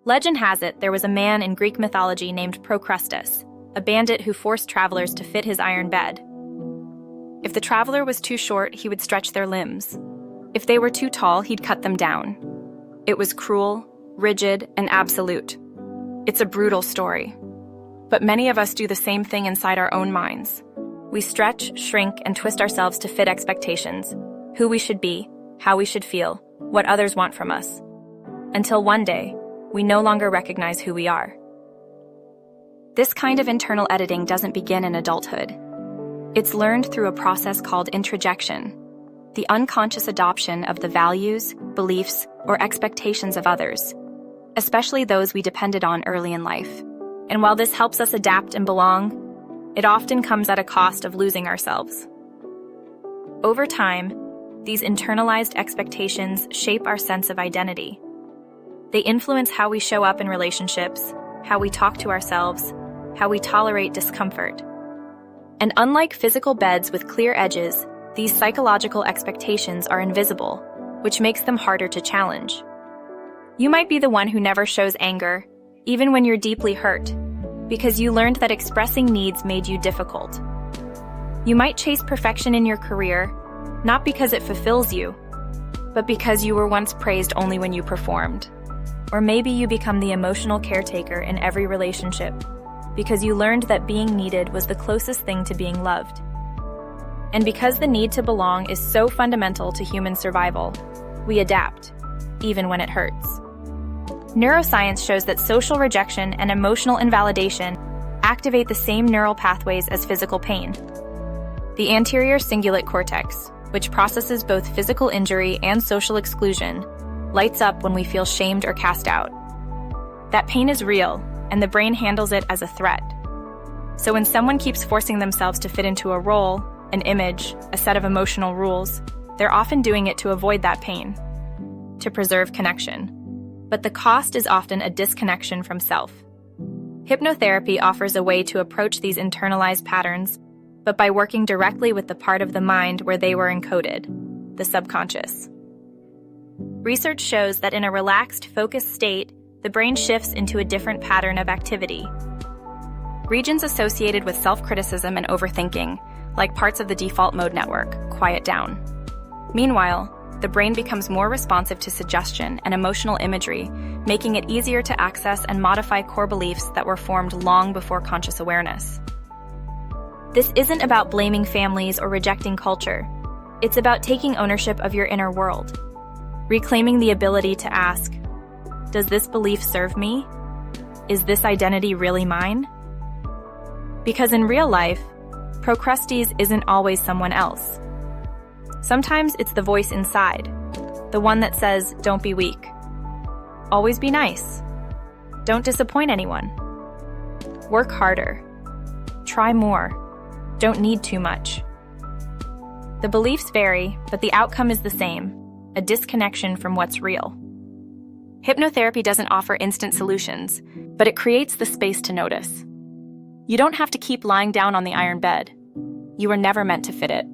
Legend has it there was a man in Greek mythology named Procrustes, a bandit who forced travelers to fit his iron bed. If the traveler was too short, he would stretch their limbs. If they were too tall, he'd cut them down. It was cruel, rigid, and absolute. It's a brutal story. But many of us do the same thing inside our own minds. We stretch, shrink, and twist ourselves to fit expectations, who we should be, how we should feel, what others want from us. Until one day, we no longer recognize who we are. This kind of internal editing doesn't begin in adulthood. It's learned through a process called introjection, the unconscious adoption of the values, beliefs, or expectations of others, especially those we depended on early in life. And while this helps us adapt and belong, it often comes at a cost of losing ourselves. Over time, these internalized expectations shape our sense of identity. They influence how we show up in relationships, how we talk to ourselves, how we tolerate discomfort. And unlike physical beds with clear edges, these psychological expectations are invisible, which makes them harder to challenge. You might be the one who never shows anger, even when you're deeply hurt, because you learned that expressing needs made you difficult. You might chase perfection in your career, not because it fulfills you, but because you were once praised only when you performed. Or maybe you become the emotional caretaker in every relationship, because you learned that being needed was the closest thing to being loved. And because the need to belong is so fundamental to human survival, we adapt, even when it hurts. Neuroscience shows that social rejection and emotional invalidation activate the same neural pathways as physical pain. The anterior cingulate cortex, which processes both physical injury and social exclusion, lights up when we feel shamed or cast out. That pain is real, and the brain handles it as a threat. So when someone keeps forcing themselves to fit into a role, an image, a set of emotional rules, they're often doing it to avoid that pain, to preserve connection. But the cost is often a disconnection from self. Hypnotherapy offers a way to approach these internalized patterns, but by working directly with the part of the mind where they were encoded, the subconscious. Research shows that in a relaxed, focused state, the brain shifts into a different pattern of activity. Regions associated with self-criticism and overthinking, like parts of the default mode network, quiet down. Meanwhile, the brain becomes more responsive to suggestion and emotional imagery, making it easier to access and modify core beliefs that were formed long before conscious awareness. This isn't about blaming families or rejecting culture. It's about taking ownership of your inner world, reclaiming the ability to ask, does this belief serve me? Is this identity really mine? Because in real life, Procrustes isn't always someone else. Sometimes it's the voice inside, the one that says, don't be weak. Always be nice. Don't disappoint anyone. Work harder. Try more. Don't need too much. The beliefs vary, but the outcome is the same, a disconnection from what's real. Hypnotherapy doesn't offer instant solutions, but it creates the space to notice. You don't have to keep lying down on the iron bed. You were never meant to fit it.